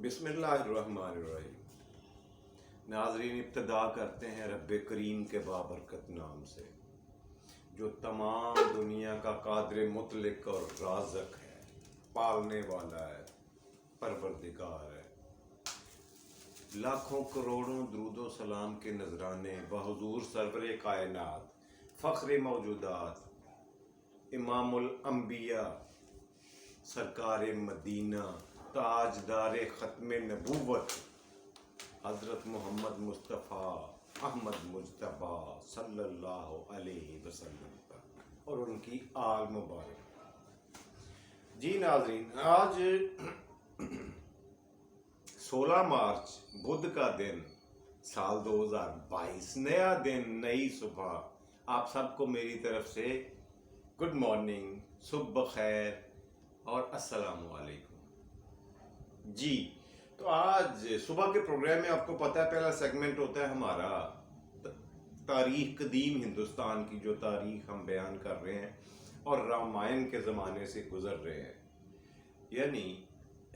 بسم اللہ الرحمن الرحیم۔ ناظرین، ابتدا کرتے ہیں رب کریم کے بابرکت نام سے جو تمام دنیا کا قادر مطلق اور رازق ہے، پالنے والا ہے، پروردگار ہے۔ لاکھوں کروڑوں درود و سلام کے نذرانے بحضور سرور کائنات، فخر موجودات، امام الانبیاء، سرکار مدینہ، تاجدار ختم نبوت حضرت محمد مصطفیٰ احمد مجتبیٰ صلی اللہ علیہ وسلم پر اور ان کی آل مبارک۔ جی ناظرین، آج 16 مارچ بدھ کا دن، سال 2022، نیا دن، نئی صبح۔ آپ سب کو میری طرف سے گڈ مارننگ، صبح بخیر اور السلام علیکم۔ جی تو آج صبح کے پروگرام میں آپ کو پتہ ہے پہلا سیگمنٹ ہوتا ہے ہمارا تاریخ، قدیم ہندوستان کی جو تاریخ ہم بیان کر رہے ہیں اور رامائن کے زمانے سے گزر رہے ہیں، یعنی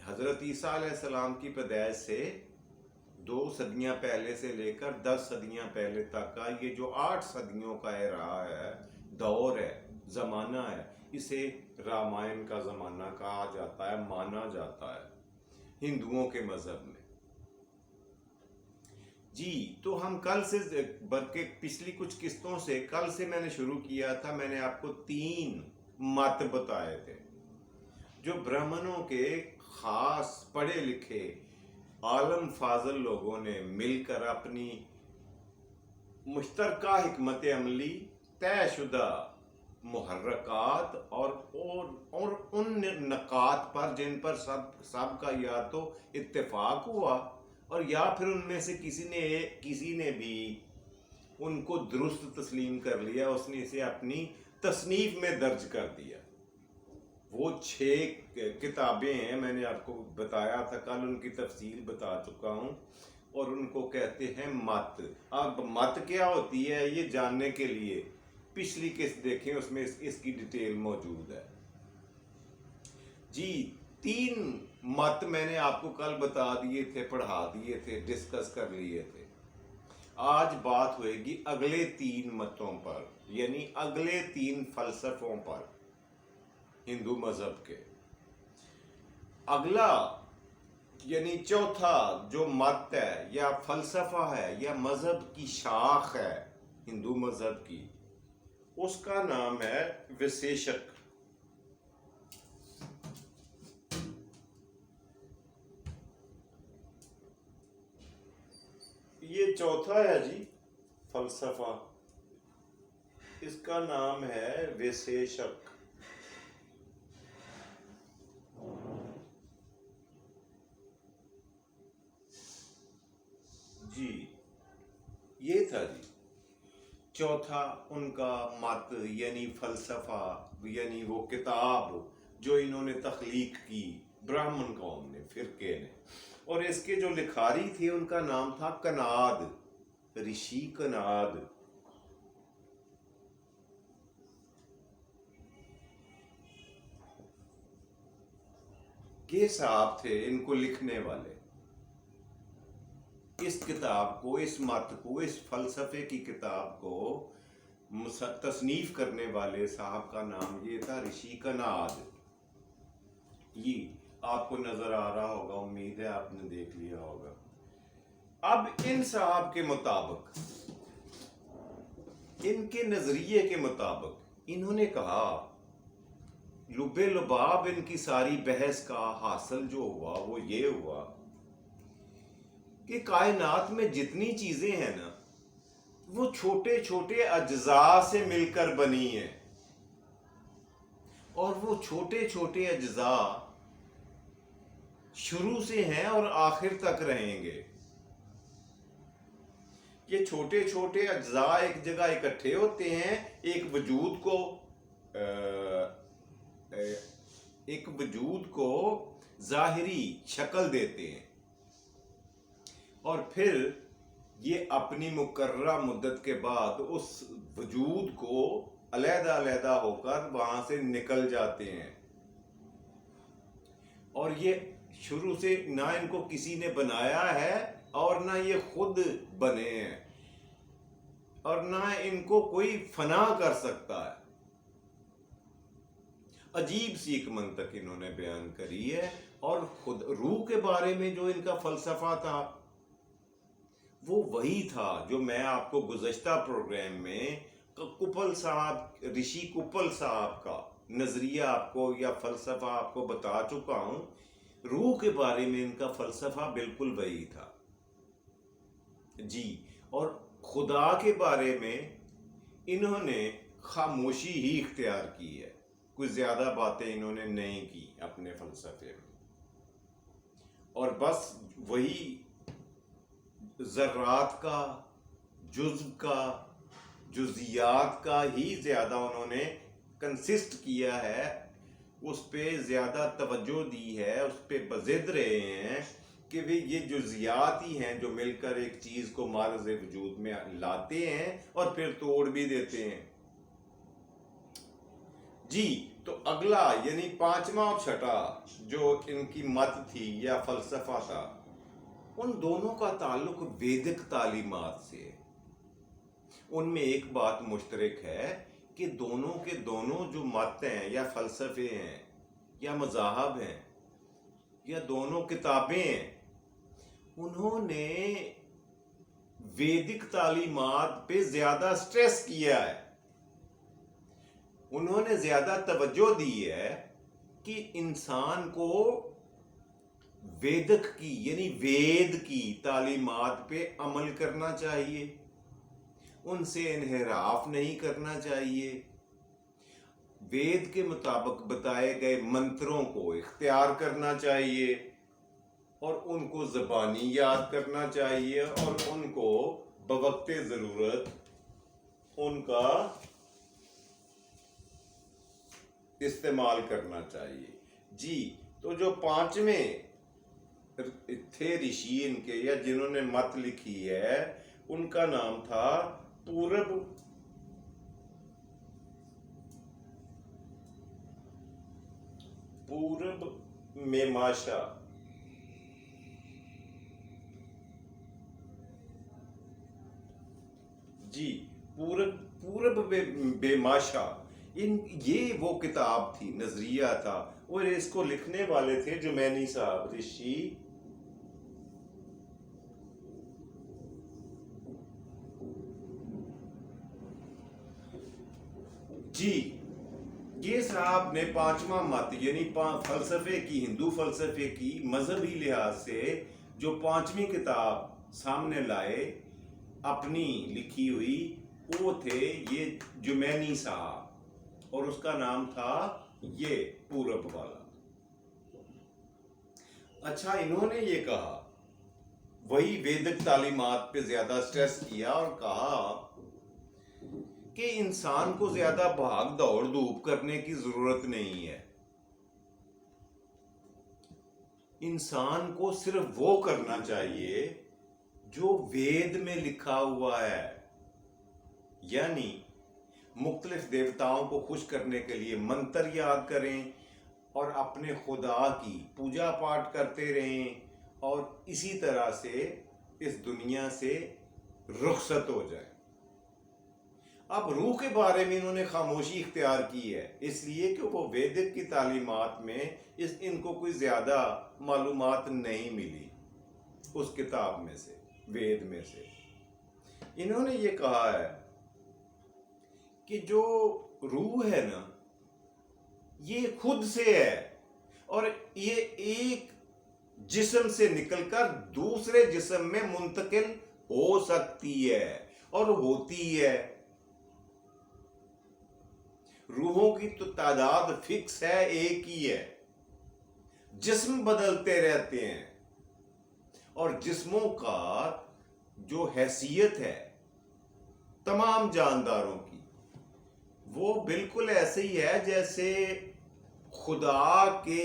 حضرت عیسیٰ علیہ السلام کی پیدائش سے 2 صدیاں پہلے سے لے کر 10 صدیاں پہلے تک کا یہ جو 8 صدیوں کا رہا ہے، دور ہے، زمانہ ہے، اسے رامائن کا زمانہ کہا جاتا ہے، مانا جاتا ہے ہندوؤں کے مذہب میں۔ جی تو ہم کل سے بلکہ پچھلی کچھ قسطوں سے، کل سے میں نے شروع کیا تھا، میں نے آپ کو 3 مت بتائے تھے جو برہمنوں کے خاص پڑھے لکھے عالم فاضل لوگوں نے مل کر اپنی مشترکہ حکمت عملی، طے شدہ محرکات اور ان نکات پر جن پر سب کا یا تو اتفاق ہوا اور یا پھر ان میں سے کسی نے بھی ان کو درست تسلیم کر لیا، اس نے اسے اپنی تصنیف میں درج کر دیا۔ وہ 6 کتابیں ہیں، میں نے آپ کو بتایا تھا کل، ان کی تفصیل بتا چکا ہوں، اور ان کو کہتے ہیں مت۔ اب مت کیا ہوتی ہے یہ جاننے کے لیے پچھلی قسط دیکھیں، اس میں اس کی ڈیٹیل موجود ہے۔ جی 3 مت میں نے آپ کو کل بتا دیے تھے، پڑھا دیے تھے، ڈسکس کر لیے تھے۔ آج بات ہوئے گی اگلے 3 متوں پر، یعنی اگلے 3 فلسفوں پر ہندو مذہب کے۔ اگلا یعنی چوتھا جو مت ہے یا فلسفہ ہے یا مذہب کی شاخ ہے ہندو مذہب کی، اس کا نام ہے وشیشک۔ یہ چوتھا ہے جی فلسفہ، اس کا نام ہے وشیشک۔ جی یہ تھا جی چوتھا ان کا مت، یعنی فلسفہ، یعنی وہ کتاب جو انہوں نے تخلیق کی برہمن قوم نے، فرقے نے، اور اس کے جو لکھاری تھے ان کا نام تھا کناد، رشی کناد۔ یہ صاحب تھے ان کو لکھنے والے، اس کتاب کو، اس مت کو، اس فلسفے کی کتاب کو تصنیف کرنے والے صاحب کا نام یہ تھا رشی کناد۔ یہ آپ کو نظر آ رہا ہوگا، امید ہے آپ نے دیکھ لیا ہوگا۔ اب ان صاحب کے مطابق، ان کے نظریے کے مطابق، انہوں نے کہا لب لباب ان کی ساری بحث کا حاصل جو ہوا وہ یہ ہوا کہ کائنات میں جتنی چیزیں ہیں نا، وہ چھوٹے چھوٹے اجزاء سے مل کر بنی ہیں، اور وہ چھوٹے چھوٹے اجزاء شروع سے ہیں اور آخر تک رہیں گے۔ یہ چھوٹے چھوٹے اجزاء ایک جگہ اکٹھے ہوتے ہیں، ایک وجود کو ظاہری شکل دیتے ہیں، اور پھر یہ اپنی مقررہ مدت کے بعد اس وجود کو علیحدہ علیحدہ ہو کر وہاں سے نکل جاتے ہیں، اور یہ شروع سے نہ ان کو کسی نے بنایا ہے اور نہ یہ خود بنے ہیں، اور نہ ان کو کوئی فنا کر سکتا ہے۔ عجیب سی ایک منطق انہوں نے بیان کری ہے، اور خود روح کے بارے میں جو ان کا فلسفہ تھا وہ وہی تھا جو میں آپ کو گزشتہ پروگرام میں کپل صاحب، رشی کپل صاحب کا نظریہ آپ کو یا فلسفہ آپ کو بتا چکا ہوں۔ روح کے بارے میں ان کا فلسفہ بالکل وہی تھا جی، اور خدا کے بارے میں انہوں نے خاموشی ہی اختیار کی ہے، کوئی زیادہ باتیں انہوں نے نہیں کی اپنے فلسفے میں، اور بس وہی ذرات کا، جزو کا، جزیات کا ہی زیادہ انہوں نے کنسسٹ کیا ہے، اس پہ زیادہ توجہ دی ہے، اس پہ بضد رہے ہیں کہ یہ جزیات ہی ہیں جو مل کر ایک چیز کو معرض وجود میں لاتے ہیں اور پھر توڑ بھی دیتے ہیں جی۔ تو اگلا یعنی پانچواں اور چھٹا جو ان کی مت تھی یا فلسفہ تھا، ان دونوں کا تعلق ویدک تعلیمات سے ہے۔ ان میں ایک بات مشترک ہے کہ دونوں کے دونوں جو مت ہیں یا فلسفے ہیں یا مذاہب ہیں یا دونوں کتابیں ہیں، انہوں نے ویدک تعلیمات پہ زیادہ سٹریس کیا ہے، انہوں نے زیادہ توجہ دی ہے کہ انسان کو ویدک کی یعنی وید کی تعلیمات پہ عمل کرنا چاہیے، ان سے انحراف نہیں کرنا چاہیے، وید کے مطابق بتائے گئے منتروں کو اختیار کرنا چاہیے، اور ان کو زبانی یاد کرنا چاہیے، اور ان کو بوقت ضرورت ان کا استعمال کرنا چاہیے جی۔ تو جو پانچویں تھے رشی ان کے یا جنہوں نے مت لکھی ہے، ان کا نام تھا پورب میماشا جی، پورب بیماشا۔ یہ وہ کتاب تھی، نظریہ تھا، اور اس کو لکھنے والے تھے جمینی صاحب، رشی جی۔ یہ صاحب نے پانچواں مت یعنی فلسفے کی، ہندو فلسفے کی مذہبی لحاظ سے جو پانچویں کتاب سامنے لائے اپنی لکھی ہوئی، وہ تھے یہ جمینی صاحب، اور اس کا نام تھا یہ پورب والا۔ اچھا، انہوں نے یہ کہا، وہی ویدک تعلیمات پہ زیادہ سٹریس کیا اور کہا کہ انسان کو زیادہ بھاگ دوڑ دھوپ کرنے کی ضرورت نہیں ہے، انسان کو صرف وہ کرنا چاہیے جو وید میں لکھا ہوا ہے، یعنی مختلف دیوتاؤں کو خوش کرنے کے لیے منتر یاد کریں اور اپنے خدا کی پوجا پاٹ کرتے رہیں، اور اسی طرح سے اس دنیا سے رخصت ہو جائیں۔ اب روح کے بارے میں انہوں نے خاموشی اختیار کی ہے، اس لیے کہ وہ ویدک کی تعلیمات میں ان کو کوئی زیادہ معلومات نہیں ملی اس کتاب میں سے، وید میں سے۔ انہوں نے یہ کہا ہے کہ جو روح ہے نا، یہ خود سے ہے، اور یہ ایک جسم سے نکل کر دوسرے جسم میں منتقل ہو سکتی ہے اور ہوتی ہے۔ روحوں کی تو تعداد فکس ہے، ایک ہی ہے، جسم بدلتے رہتے ہیں، اور جسموں کا جو حیثیت ہے تمام جانداروں کی، وہ بالکل ایسے ہی ہے جیسے خدا کے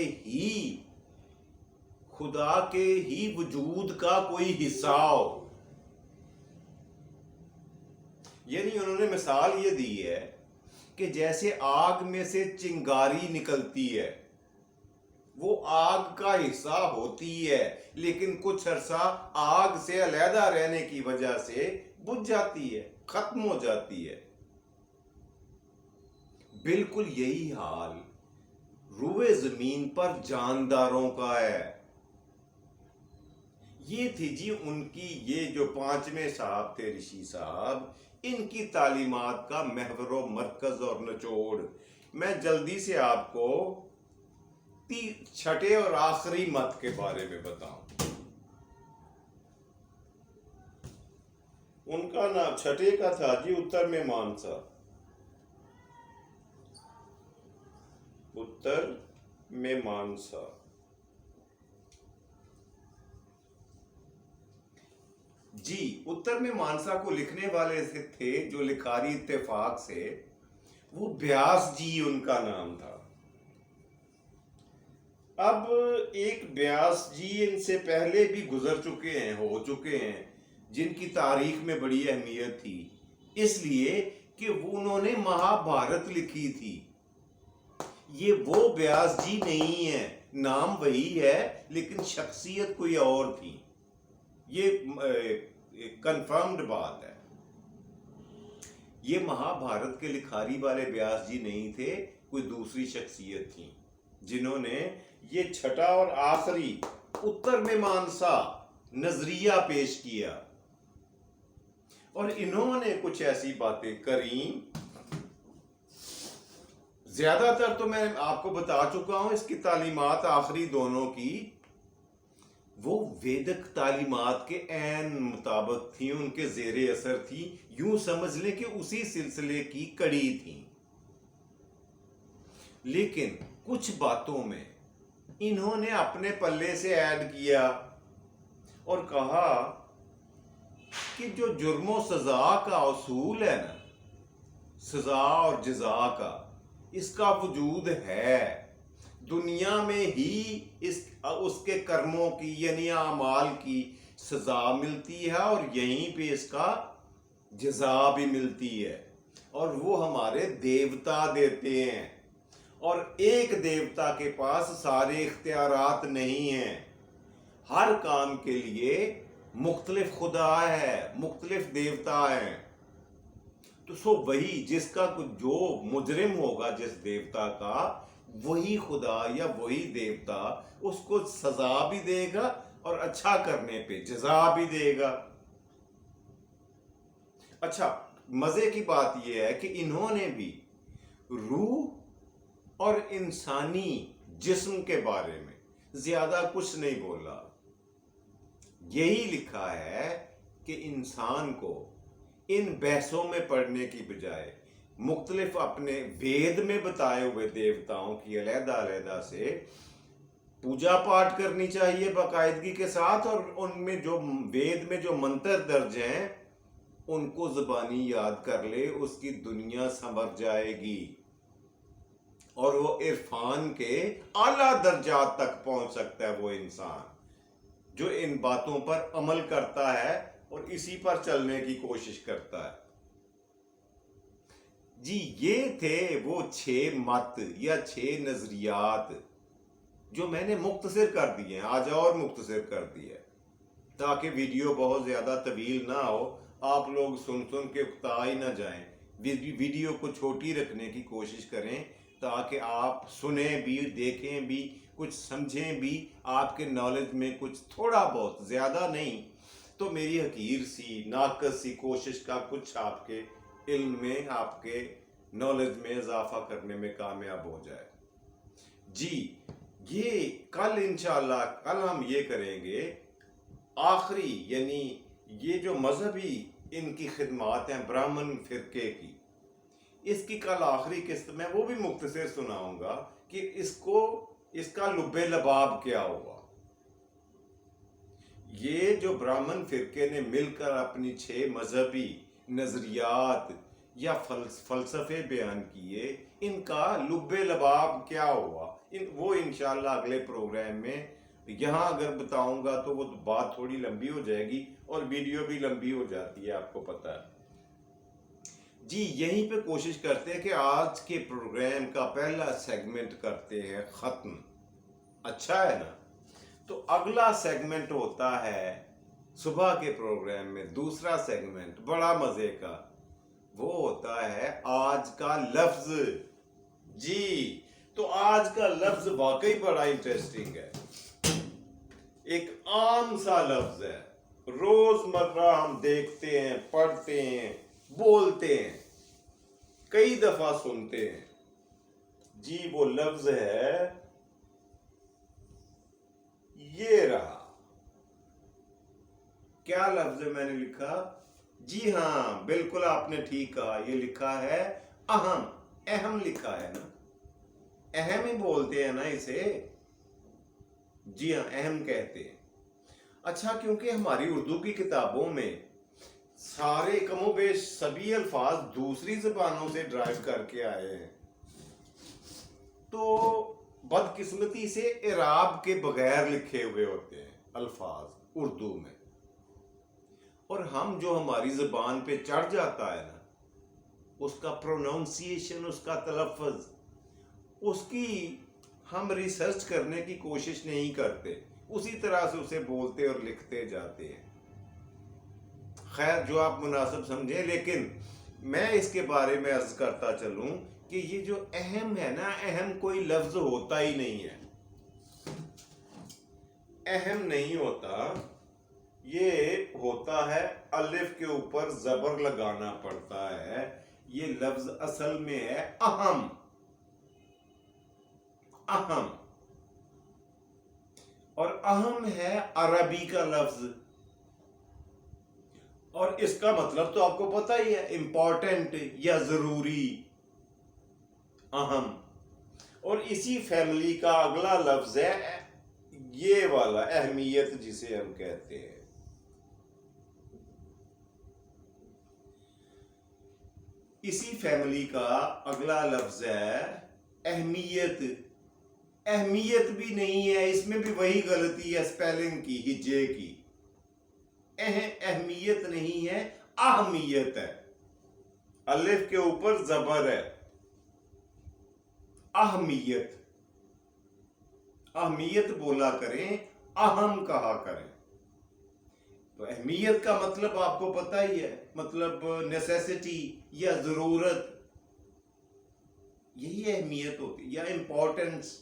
ہی وجود کا کوئی حصہ ہو۔ یعنی انہوں نے مثال یہ دی ہے کہ جیسے آگ میں سے چنگاری نکلتی ہے، وہ آگ کا حصہ ہوتی ہے، لیکن کچھ عرصہ آگ سے علیحدہ رہنے کی وجہ سے بجھ جاتی ہے، ختم ہو جاتی ہے۔ بالکل یہی حال روئے زمین پر جانداروں کا ہے۔ یہ تھی جی ان کی، یہ جو 5ویں صاحب تھے رشی صاحب، ان کی تعلیمات کا محور و مرکز اور نچوڑ۔ میں جلدی سے آپ کو 6 اور آخری مت کے بارے میں بتاؤں۔ ان کا نام 6 کا تھا جی اتر میں مانسا، اتر میں مانسا۔ جی اتر میں مانسا کو لکھنے والے سے تھے جو لکھاری اتفاق سے، وہ بیاس جی ان کا نام تھا۔ اب ایک بیاس جی ان سے پہلے بھی گزر چکے ہیں، ہو چکے ہیں، جن کی تاریخ میں بڑی اہمیت تھی، اس لیے کہ انہوں نے مہابھارت لکھی تھی۔ یہ وہ بیاس جی نہیں ہے، نام وہی ہے لیکن شخصیت کوئی اور تھی، یہ کنفرمڈ بات ہے۔ یہ مہابھارت کے لکھاری والے بیاس جی نہیں تھے، کوئی دوسری شخصیت تھی جنہوں نے یہ 6 اور آخری اتر میں مانسا نظریہ پیش کیا، اور انہوں نے کچھ ایسی باتیں کریں، زیادہ تر تو میں آپ کو بتا چکا ہوں اس کی تعلیمات آخری دونوں کی، وہ ویدک تعلیمات کے عین مطابق تھی، ان کے زیر اثر تھی، یوں سمجھ لیں کہ اسی سلسلے کی کڑی تھی۔ لیکن کچھ باتوں میں انہوں نے اپنے پلے سے ایڈ کیا اور کہا کہ جو جرم و سزا کا اصول ہے نا، سزا اور جزا کا، اس کا وجود ہے دنیا میں ہی، اس کے کرموں کی یعنی اعمال کی سزا ملتی ہے اور یہیں پہ اس کا جزا بھی ملتی ہے، اور وہ ہمارے دیوتا دیتے ہیں، اور ایک دیوتا کے پاس سارے اختیارات نہیں ہیں، ہر کام کے لیے مختلف خدا ہے، مختلف دیوتا ہیں۔ تو وہی جس کا جو مجرم ہوگا جس دیوتا کا، وہی خدا یا وہی دیوتا اس کو سزا بھی دے گا اور اچھا کرنے پہ جزا بھی دے گا۔ اچھا، مزے کی بات یہ ہے کہ انہوں نے بھی روح اور انسانی جسم کے بارے میں زیادہ کچھ نہیں بولا، یہی لکھا ہے کہ انسان کو ان بحثوں میں پڑھنے کی بجائے مختلف اپنے وید میں بتائے ہوئے دیوتاؤں کی علیحدہ علیحدہ سے پوجا پاٹ کرنی چاہیے باقاعدگی کے ساتھ، اور ان میں جو وید میں جو منتر درج ہیں ان کو زبانی یاد کر لے، اس کی دنیا سنور جائے گی اور وہ عرفان کے اعلیٰ درجات تک پہنچ سکتا ہے وہ انسان جو ان باتوں پر عمل کرتا ہے اور اسی پر چلنے کی کوشش کرتا ہے۔ جی یہ تھے وہ 6 مت یا 6 نظریات جو میں نے مختصر کر دیے ہیں، آج اور مختصر کر دیا ہے تاکہ ویڈیو بہت زیادہ طویل نہ ہو، آپ لوگ سن کے اکتا ہی نہ جائیں، ویڈیو کو چھوٹی رکھنے کی کوشش کریں تاکہ آپ سنیں بھی، دیکھیں بھی، کچھ سمجھیں بھی، آپ کے نالج میں کچھ تھوڑا بہت، زیادہ نہیں تو میری حقیر سی ناقص سی کوشش کا کچھ آپ کے علم میں، آپ کے نالج میں اضافہ کرنے میں کامیاب ہو جائے۔ جی یہ کل انشاءاللہ کل ہم یہ کریں گے آخری، یعنی یہ جو مذہبی ان کی خدمات ہیں برہمن فرقے کی، اس کی کل آخری قسط میں وہ بھی مختصر سناؤں گا کہ اس کا لب لباب کیا ہوا۔ یہ جو برہمن فرقے نے مل کر اپنی 6 مذہبی نظریات یا فلسفے بیان کیے، ان کا لب لباب کیا ہوا، وہ انشاءاللہ اگلے پروگرام میں، یہاں اگر بتاؤں گا تو وہ بات تھوڑی لمبی ہو جائے گی اور ویڈیو بھی لمبی ہو جاتی ہے، آپ کو پتہ ہے۔ جی یہیں پہ کوشش کرتے ہیں کہ آج کے پروگرام کا پہلا سیگمنٹ کرتے ہیں ختم۔ اچھا ہے نا. تو اگلا سیگمنٹ ہوتا ہے صبح کے پروگرام میں، دوسرا سیگمنٹ بڑا مزے کا، وہ ہوتا ہے آج کا لفظ. جی تو آج کا لفظ واقعی بڑا انٹرسٹنگ ہے. ایک عام سا لفظ ہے، روز مرہ ہم دیکھتے ہیں، پڑھتے ہیں، بولتے ہیں، کئی دفعہ سنتے ہیں. جی وہ لفظ ہے، یہ رہا. کیا لفظ ہے میں نے لکھا؟ جی ہاں بالکل آپ نے ٹھیک کہا، یہ لکھا ہے اہم. اہم لکھا ہے نا، اہم ہی بولتے ہیں نا اسے. جی ہاں اہم کہتے ہیں. اچھا کیونکہ ہماری اردو کی کتابوں میں سارے کم و بیش سبھی الفاظ دوسری زبانوں سے ڈرائیو کر کے آئے ہیں، تو بدقسمتی سے اعراب کے بغیر لکھے ہوئے ہوتے ہیں الفاظ اردو میں. اور ہم جو ہماری زبان پہ چڑھ جاتا ہے نا، اس کا پروننسیشن، اس کا تلفظ، اس کی ہم ریسرچ کرنے کی کوشش نہیں کرتے، اسی طرح سے اسے بولتے اور لکھتے جاتے ہیں. خیر جو آپ مناسب سمجھیں، لیکن میں اس کے بارے میں عرض کرتا چلوں کہ یہ جو اہم ہے نا، اہم کوئی لفظ ہوتا ہی نہیں ہے. اہم نہیں ہوتا، یہ ہوتا ہے الف کے اوپر زبر لگانا پڑتا ہے. یہ لفظ اصل میں ہے اہم. اہم، اور اہم ہے عربی کا لفظ، اور اس کا مطلب تو آپ کو پتہ ہی ہے، امپورٹنٹ یا ضروری. اہم. اور اسی فیملی کا اگلا لفظ ہے یہ والا، اہمیت جسے ہم کہتے ہیں. اسی فیملی کا اگلا لفظ ہے اہمیت. اہمیت بھی نہیں ہے، اس میں بھی وہی غلطی ہے اسپیلنگ کی، ہجے کی. اہمیت نہیں ہے، اہمیت ہے. الف کے اوپر زبر ہے، اہمیت. اہمیت بولا کریں، اہم کہا کریں. تو اہمیت کا مطلب آپ کو پتہ ہی ہے، مطلب نیسیسٹی یا ضرورت. یہی اہمیت ہوتی یا امپورٹنس.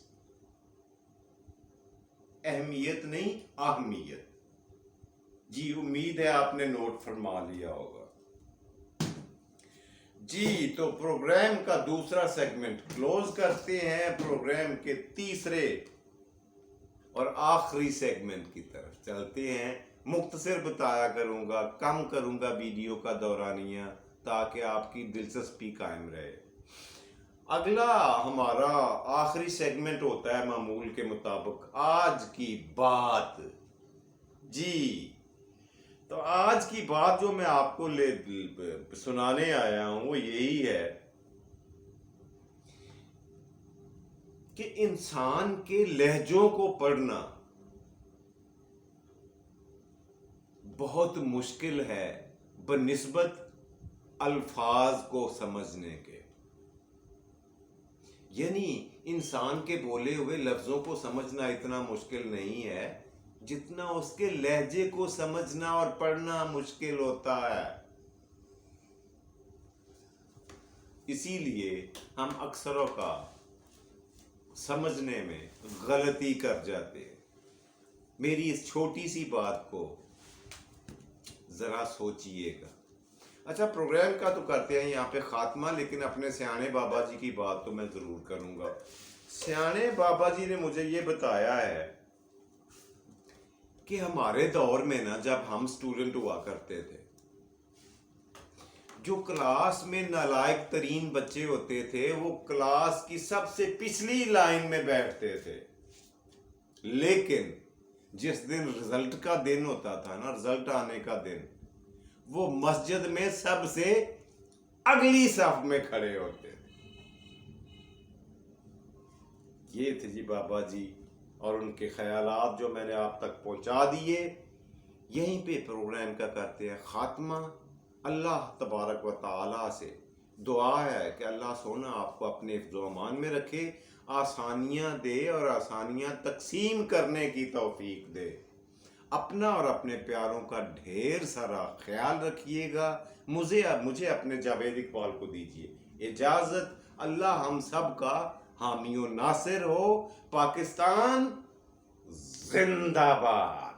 اہمیت نہیں، اہمیت. جی امید ہے آپ نے نوٹ فرما لیا ہوگا. جی تو پروگرام کا دوسرا سیگمنٹ کلوز کرتے ہیں، پروگرام کے تیسرے اور آخری سیگمنٹ کی طرف چلتے ہیں. مختصر بتایا کروں گا، کم کروں گا ویڈیو کا دورانیہ تاکہ آپ کی دلچسپی قائم رہے. اگلا ہمارا آخری سیگمنٹ ہوتا ہے معمول کے مطابق آج کی بات. جی تو آج کی بات جو میں آپ کو سنانے آیا ہوں وہ یہی ہے کہ انسان کے لہجوں کو پڑھنا بہت مشکل ہے بنسبت الفاظ کو سمجھنے کے. یعنی انسان کے بولے ہوئے لفظوں کو سمجھنا اتنا مشکل نہیں ہے جتنا اس کے لہجے کو سمجھنا اور پڑھنا مشکل ہوتا ہے. اسی لیے ہم اکثروں کا سمجھنے میں غلطی کر جاتے ہیں. میری اس چھوٹی سی بات کو ذرا سوچئے گا. اچھا پروگرام کا تو کرتے ہیں یہاں پہ خاتمہ، لیکن اپنے سیانے بابا جی کی بات تو میں ضرور کروں گا. سیانے بابا جی نے مجھے یہ بتایا ہے کہ ہمارے دور میں نا، جب ہم سٹوڈنٹ ہوا کرتے تھے، جو کلاس میں نالائق ترین بچے ہوتے تھے وہ کلاس کی سب سے پچھلی لائن میں بیٹھتے تھے. لیکن جس دن رزلٹ کا دن ہوتا تھا نا، رزلٹ آنے کا دن، وہ مسجد میں سب سے اگلی صف میں کھڑے ہوتے تھے. یہ تھے جی بابا جی اور ان کے خیالات جو میں نے آپ تک پہنچا دیے. یہیں پہ پروگرام کا کرتے ہیں خاتمہ. اللہ تبارک و تعالی سے دعا ہے کہ اللہ سونا آپ کو اپنے حفظ و امان میں رکھے، آسانیاں دے اور آسانیاں تقسیم کرنے کی توفیق دے. اپنا اور اپنے پیاروں کا ڈھیر سارا خیال رکھیے گا. مجھے اپنے جاوید اقبال کو دیجیے اجازت. اللہ ہم سب کا حامی و ناصر ہو. پاکستان زندہ باد.